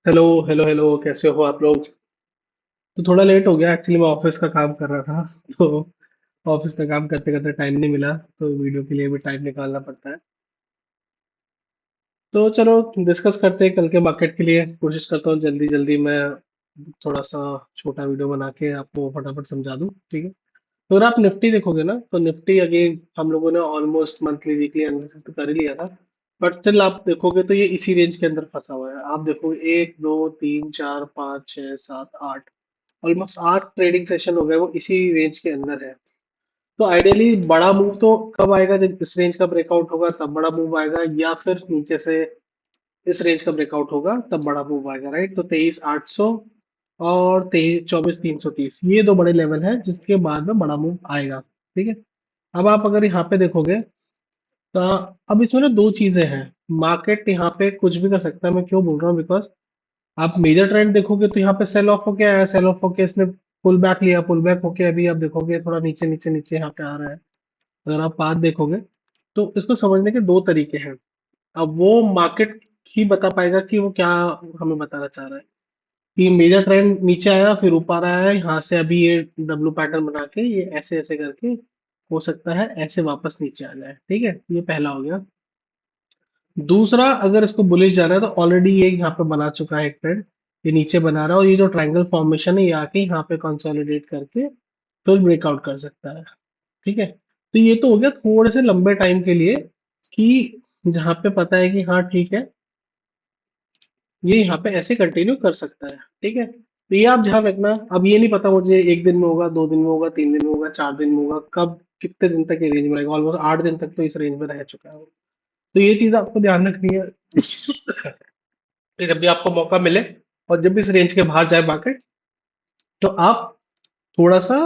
Hello hello hello, कैसे हो आप लोग? तो थोड़ा लेट हो गया, एक्चुअली मैं ऑफिस का काम कर रहा था। तो ऑफिस का काम करते करते टाइम नहीं मिला, तो वीडियो के लिए भी टाइम निकालना पड़ता है। तो चलो डिस्कस करते हैं कल के मार्केट के लिए। कोशिश करता हूँ जल्दी जल्दी मैं थोड़ा सा छोटा वीडियो बना के आपको फटाफट समझा दूँ, ठीक है? तो अगर आप निफ्टी देखोगे ना, तो निफ्टी अगेन हम लोगों ने ऑलमोस्ट मंथली वीकली एनालिसिस तो कर ही लिया था। बट स्टिल आप देखोगे तो ये इसी रेंज के अंदर फंसा हुआ है। आप देखो, एक दो तीन चार पाँच छः सात आठ, ऑलमोस्ट 8 ट्रेडिंग सेशन हो गए, वो इसी रेंज के अंदर है। तो आइडियली बड़ा मूव तो कब आएगा? जब इस रेंज का ब्रेकआउट होगा तब बड़ा मूव आएगा, या फिर नीचे से इस रेंज का ब्रेकआउट होगा तब बड़ा मूव आएगा, राइट? तो 23,800 और 24,330, ये दो बड़े लेवल हैं जिसके बाद में बड़ा मूव आएगा, ठीक है? अब आप अगर यहाँ पे देखोगे तो अब इसमें ना दो चीजें हैं। मार्केट यहाँ पे कुछ भी कर सकता है, मैं क्यों बोल रहा हूँ? बिकॉज आप मेजर ट्रेंड देखोगे तो यहाँ पे सेल ऑफ होके आया, सेल ऑफ होके इसने पुल बैक लिया, पुल बैक होके अभी आप देखोगे थोड़ा नीचे नीचे नीचे यहाँ पे आ रहा है। अगर आप पाथ देखोगे तो इसको समझने के दो तरीके हैं। अब वो मार्केट ही बता पाएगा कि वो क्या हमें बताना चाह रहा है। कि मेजर ट्रेंड नीचे आया फिर ऊपर आया है, यहाँ से अभी ये डब्लू पैटर्न बना के ये ऐसे ऐसे करके हो सकता है ऐसे वापस नीचे आ जाए, ठीक है? ये पहला हो गया। दूसरा, अगर इसको बुलिश जाना है तो ऑलरेडी ये यहाँ पे बना चुका है एक ट्रेंड, ये नीचे बना रहा है, और ये जो ट्रायंगल फॉर्मेशन है ये आके यहाँ पे कंसोलिडेट करके फिर ब्रेकआउट कर सकता है, ठीक है? तो ये तो हो गया थोड़े से लंबे टाइम के लिए, कि जहाँ पे पता है कि हाँ ठीक है, ये यहाँ पे ऐसे कंटिन्यू कर सकता है, ठीक है? तो ये आप ध्यान रखना। अब ये नहीं पता मुझे एक दिन में होगा, 2 दिन में होगा, 3 दिन में होगा, 4 दिन में होगा, कब कितने दिन तक ये रेंज में रहेगा। ऑलमोस्ट 8 दिन तक तो इस रेंज में रह चुका है वो। तो ये चीज आपको ध्यान रखनी है। कि जब भी आपको मौका मिले और जब भी इस रेंज के बाहर जाए मार्केट, तो आप थोड़ा सा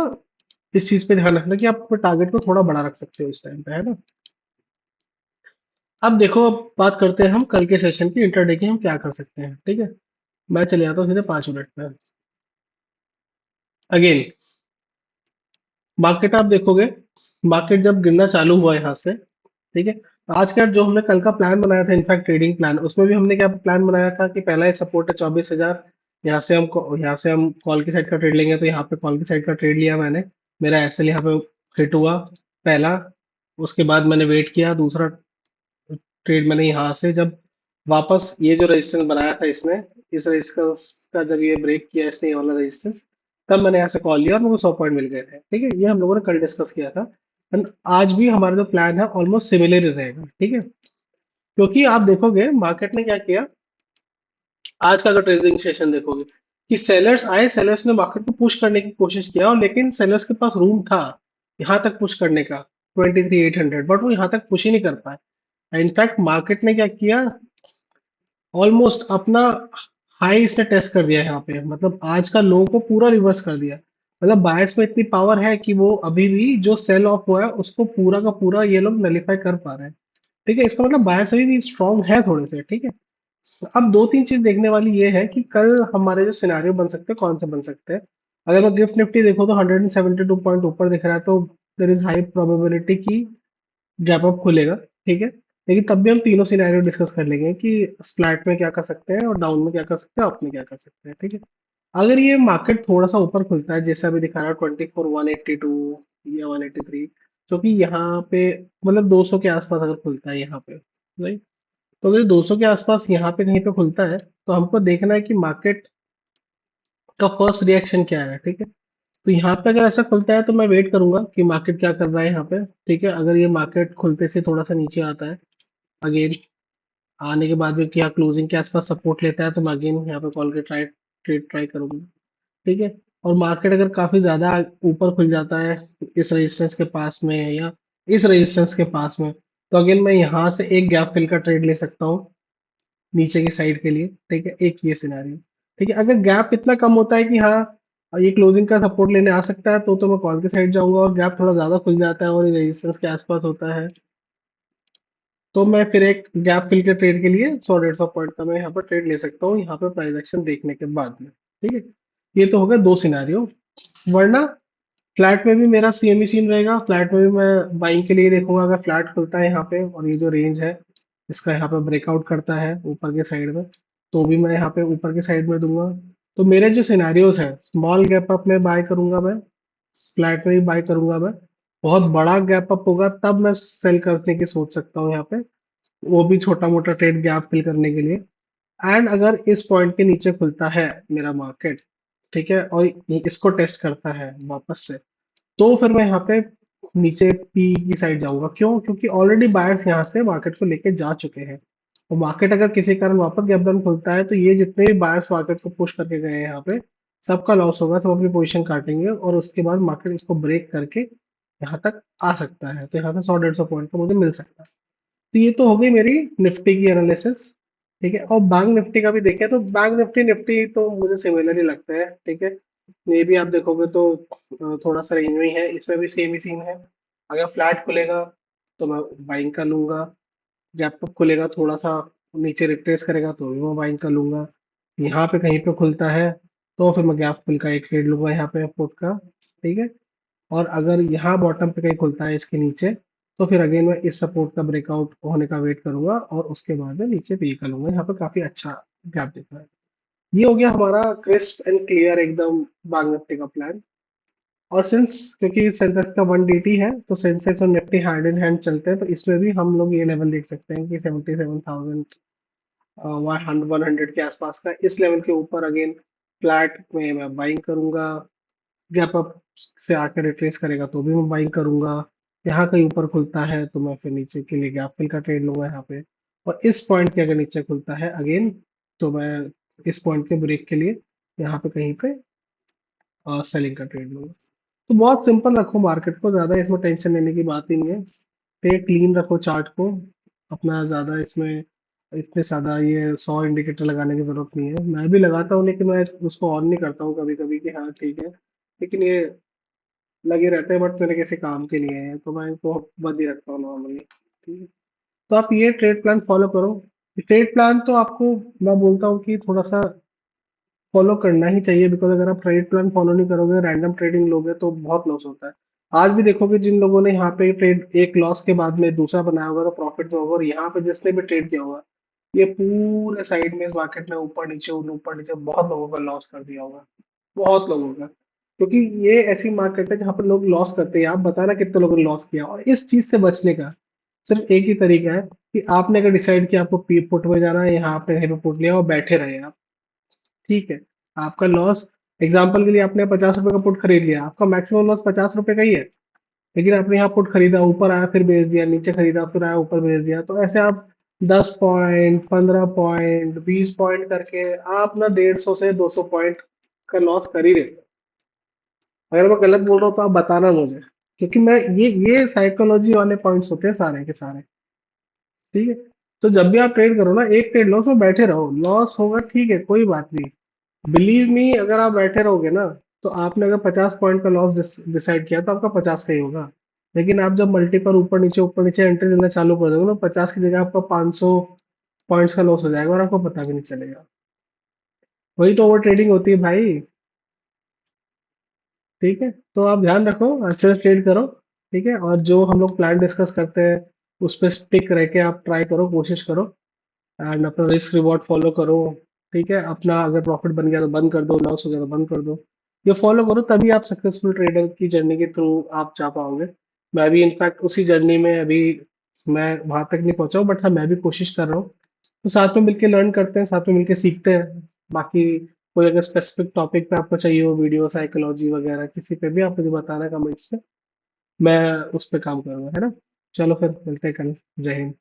इस चीज पे ध्यान रखना कि आप अपने टारगेट को थोड़ा बड़ा रख सकते हो इस टाइम पे, है ना? अब देखो, अब बात करते हैं हम कल के सेशन की, इंटरडे की हम क्या कर सकते हैं, ठीक है? मैं चले जाता हूँ सीधे 5 मिनट में। अगेन मार्केट आप देखोगे, मार्केट जब गिरना चालू हुआ यहाँ से, ठीक है? आज का जो हमने कल का प्लान बनाया था, इनफैक्ट ट्रेडिंग प्लान, उसमें भी हमने क्या प्लान बनाया था कि पहला ही सपोर्ट है 24,000। यहाँ से हम कॉल की साइड का ट्रेड लेंगे, तो यहाँ पे कॉल की साइड का ट्रेड लिया मैंने। मेरा एसएल यहाँ पे हिट हुआ पहला। उसके बाद मैंने वेट किया, दूसरा ट्रेड मैंने यहाँ से जब वापस ये जो रेजिस्टेंस बनाया था इसने, इस रेजिस्टेंस का जब ये ब्रेक किया इसने, ये वाला रेजिस्टेंस, तब मैंने यहाँ से कॉल लिया और मुझे 100 पॉइंट मिल गए थे, ठीक है? ये हम लोगों ने कल डिस्कस किया था। एंड आज भी हमारा जो प्लान है ऑलमोस्ट सिमिलर ही रहेगा, ठीक है? क्योंकि आप देखोगे मार्केट ने क्या किया, आज का अगर ट्रेडिंग सेशन देखोगे, कि सेलर्स आए, सेलर्स ने मार्केट को पुश करने की कोशिश किया, और लेकिन सेलर्स के पास रूम था यहाँ तक पुश करने का, 23,800, बट वो यहाँ तक पुश ही नहीं कर पाए। इनफैक्ट मार्केट ने क्या किया, ऑलमोस्ट अपना हाई इसने टेस्ट कर दिया यहाँ पे, मतलब आज का लो को पूरा रिवर्स कर दिया। मतलब बायर्स में इतनी पावर है कि वो अभी भी जो सेल ऑफ हुआ है उसको पूरा का पूरा ये लोग नलीफाई कर पा रहे हैं, ठीक है? इसका मतलब बायर्स अभी भी स्ट्रांग है थोड़े से, ठीक है? अब दो तीन चीज देखने वाली ये है कि कल हमारे जो सिनेरियो बन सकते हैं कौन से बन सकते हैं। अगर मैं गिफ्ट निफ्टी देखो तो 172 पॉइंट ऊपर दिख रहा है, तो देर इज हाई प्रोबेबिलिटी की गैप अप खुलेगा, ठीक है? लेकिन तब भी हम तीनों सिनेरियो डिस्कस कर लेंगे कि फ्लैट में क्या कर सकते हैं और डाउन में क्या कर सकते हैं, अप में क्या कर सकते हैं, ठीक है? अगर ये मार्केट थोड़ा सा ऊपर खुलता है, जैसा अभी दिखा रहा है 24,182 या 183, जो कि यहाँ पे मतलब 200 के आसपास अगर खुलता है यहाँ पे, राइट? तो अगर 200 के आसपास यहाँ पे कहीं पे खुलता है, तो हमको देखना है कि मार्केट का फर्स्ट रिएक्शन क्या है, ठीक है? तो यहाँ पे अगर ऐसा खुलता है तो मैं वेट करूंगा कि मार्केट क्या कर रहा है यहाँ पे, ठीक है? अगर ये मार्केट खुलते से थोड़ा सा नीचे आता है, अगेन आने के बाद भी क्या क्लोजिंग के आसपास सपोर्ट लेता है, तो मैं अगेन यहाँ पे कॉल के ट्रेड ट्राई करूंगा, ठीक है? और मार्केट अगर काफी ज्यादा ऊपर खुल जाता है इस रेजिस्टेंस के पास में या इस रेजिस्टेंस के पास में, तो अगेन मैं यहाँ से एक गैप फिल का ट्रेड ले सकता हूँ नीचे की साइड के लिए, ठीक है? एक ये सिनेरियो, ठीक है? अगर गैप इतना कम होता है कि हाँ ये क्लोजिंग का सपोर्ट लेने आ सकता है, तो मैं कॉल की साइड जाऊंगा, और गैप थोड़ा ज्यादा खुल जाता है और ये रेजिस्टेंस के आसपास होता है, तो मैं फिर एक गैप फिल के ट्रेड के लिए 100-150 पॉइंट का मैं यहाँ पर ट्रेड ले सकता हूँ, यहाँ पे प्राइस एक्शन देखने के बाद में, ठीक है? ये तो होगा दो सिनेरियो। वरना फ्लैट में भी मेरा सेम ही सीन रहेगा, फ्लैट में भी मैं बाइंग के लिए देखूंगा। अगर फ्लैट खुलता है यहाँ पे और ये जो रेंज है इसका यहाँ पे ब्रेकआउट करता है ऊपर के साइड में, तो भी मैं यहाँ पे ऊपर की साइड में दूंगा। तो मेरे जो सिनेरियोज है, स्मॉल गैप अप में बाय करूंगा मैं, फ्लैट में ही बाय करूंगा मैं। बहुत बड़ा गैप अप होगा तब मैं सेल करने की सोच सकता हूँ यहाँ पे, वो भी छोटा मोटा ट्रेड गैप फिल करने के लिए। एंड अगर इस पॉइंट के नीचे खुलता है मेरा मार्केट, ठीक है, और इसको टेस्ट करता है वापस से, तो फिर मैं यहाँ पे नीचे पी की साइड जाऊंगा। क्यों? क्योंकि ऑलरेडी बायर्स यहाँ से मार्केट को लेके जा चुके हैं। और मार्केट अगर किसी कारण वापस गैप डाउन खुलता है तो ये जितने भी बायर्स मार्केट को पुश करके गए हैं यहाँ पे, सबका लॉस होगा, सब अपनी पोजीशन काटेंगे और उसके बाद मार्केट इसको ब्रेक करके यहाँ तक आ सकता है। तो यहाँ से 100-150 पॉइंट का मुझे मिल सकता है। तो ये तो हो गई मेरी निफ्टी की एनालिसिस। ठीक है, और बैंक निफ्टी का भी देखें तो बैंक निफ्टी निफ्टी तो मुझे सिमिलर ही लगता है। ठीक है, ये भी आप देखोगे तो थोड़ा सा रेंज में ही है, इसमें भी सेम ही सीन है। अगर फ्लैट खुलेगा तो मैं बाइंग कर लूंगा, गैप अप खुलेगा थोड़ा सा नीचे रिट्रेस करेगा तो भी मैं बाइंग कर लूंगा। यहाँ पे कहीं पे खुलता है तो फिर मैं गैप फिल का एक ट्रेड लूंगा यहाँ पे पुट का। ठीक है, और अगर यहाँ बॉटम पे कहीं खुलता है इसके नीचे, तो फिर अगेन मैं इस सपोर्ट का ब्रेकआउट होने का वेट करूंगा और उसके बाद में नीचे पे कर लूंगा। यहाँ पे काफी अच्छा गैप दिख रहा है। ये हो गया हमारा क्रिस्प एंड क्लियर एकदम बैंक निफ्टी का प्लान। और सिंस क्योंकि सेंसेक्स का 180 है तो सेंसेक्स और निफ्टी हैंड इन हैंड चलते हैं, तो इसमें भी हम लोग ये लेवल देख सकते हैं कि 77,000 100 के आसपास का, इस लेवल के ऊपर अगेन फ्लैट में मैं बाइंग करूंगा। गैप अप से आकर रिट्रेस करेगा तो भी मैं बाइंग करूंगा। यहाँ कहीं ऊपर खुलता है तो मैं फिर नीचे के लिए गैप फिल का ट्रेड लूंगा यहाँ पे। और इस पॉइंट के अगर नीचे खुलता है अगेन, तो मैं इस पॉइंट के ब्रेक के लिए यहाँ पे कहीं पे सेलिंग का ट्रेड लूंगा। तो बहुत सिंपल रखो मार्केट को, ज्यादा इसमें टेंशन लेने की बात ही नहीं है। पे क्लीन रखो चार्ट को अपना, ज्यादा इसमें इतने ज्यादा ये 100 इंडिकेटर लगाने की जरूरत नहीं है। मैं भी लगाता हूँ लेकिन मैं उसको ऑन नहीं करता हूँ कभी कभी कि हाँ ठीक है, लेकिन ये लगे रहते हैं बट मेरे किसी काम के लिए है तो मैं इनको बंद ही रखता हूँ नॉर्मली। ठीक है, तो आप ये ट्रेड प्लान फॉलो करो। ट्रेड प्लान तो आपको मैं बोलता हूँ कि थोड़ा सा फॉलो करना ही चाहिए, बिकॉज अगर आप ट्रेड प्लान फॉलो नहीं करोगे, रैंडम ट्रेडिंग लोगे तो बहुत लॉस होता है। आज भी देखोगे जिन लोगों ने यहाँ पे ट्रेड एक लॉस के बाद में दूसरा बनाया होगा तो प्रॉफिट में होगा, और यहाँ पे जिसने भी ट्रेड किया होगा ये पूरे साइड में इस मार्केट में ऊपर नीचे बहुत लोगों का लॉस कर दिया होगा, बहुत लोगों का। क्योंकि ये ऐसी मार्केट है जहाँ पर लोग लॉस करते हैं। आप बताना कितने लोगों ने लॉस किया, और इस चीज से बचने का सिर्फ एक ही तरीका है कि आपने अगर डिसाइड किया आपको पी पुट में जाना है, यहाँ आपने कहीं पे पुट लिया और बैठे रहे आप। ठीक है, आपका लॉस, एग्जाम्पल के लिए आपने 50 रुपए का पुट खरीद लिया, आपका मैक्सिमम लॉस 50 रुपए का ही है। लेकिन आपने यहाँ पुट खरीदा, ऊपर आया फिर बेच दिया, नीचे खरीदा फिर आया ऊपर बेच दिया, तो ऐसे आप 10 पॉइंट, 15 पॉइंट, 20 पॉइंट करके आप ना 150 से 200 पॉइंट का लॉस कर ही देते हो। अगर मैं गलत बोल रहा हूँ तो आप बताना मुझे, क्योंकि मैं ये साइकोलॉजी वाले पॉइंट्स होते हैं सारे के सारे। ठीक है, तो जब भी आप ट्रेड करो ना, एक ट्रेड लॉस में बैठे रहो, लॉस होगा ठीक है कोई बात नहीं। बिलीव मी, अगर आप बैठे रहोगे ना, तो आपने अगर 50 पॉइंट का लॉस डिसाइड किया तो आपका 50 का ही होगा। लेकिन आप जब मल्टीपल ऊपर नीचे एंट्री लेना चालू कर दोगे ना, 50 की जगह आपका 500 पॉइंट्स का लॉस हो जाएगा और आपको पता भी नहीं चलेगा। वही तो ओवर ट्रेडिंग होती है भाई। ठीक है, तो आप ध्यान रखो, अच्छे से ट्रेड करो। ठीक है, और जो हम लोग प्लान डिस्कस करते हैं उस पर स्टिक रह के आप ट्राई करो, कोशिश करो, एंड अपना रिस्क रिवॉर्ड फॉलो करो। ठीक है, अपना अगर प्रॉफिट बन गया तो बंद कर दो, लॉस हो गया तो बंद कर दो। ये फॉलो करो तभी आप सक्सेसफुल ट्रेडर की जर्नी के थ्रू आप जा पाओगे। मैं भी इनफैक्ट उसी जर्नी में अभी, मैं वहां तक नहीं पहुंचा हूँ बट हाँ मैं भी कोशिश कर रहा हूँ। तो साथ में मिलके लर्न करते हैं, साथ में मिलके सीखते हैं। बाकी कोई अगर स्पेसिफिक टॉपिक पे आपको चाहिए हो वीडियो, साइकोलॉजी वगैरह किसी पे भी आप मुझे बताना कमेंट्स में, मैं उस पे काम करूंगा, है ना। चलो फिर मिलते हैं कल। जय हिंद।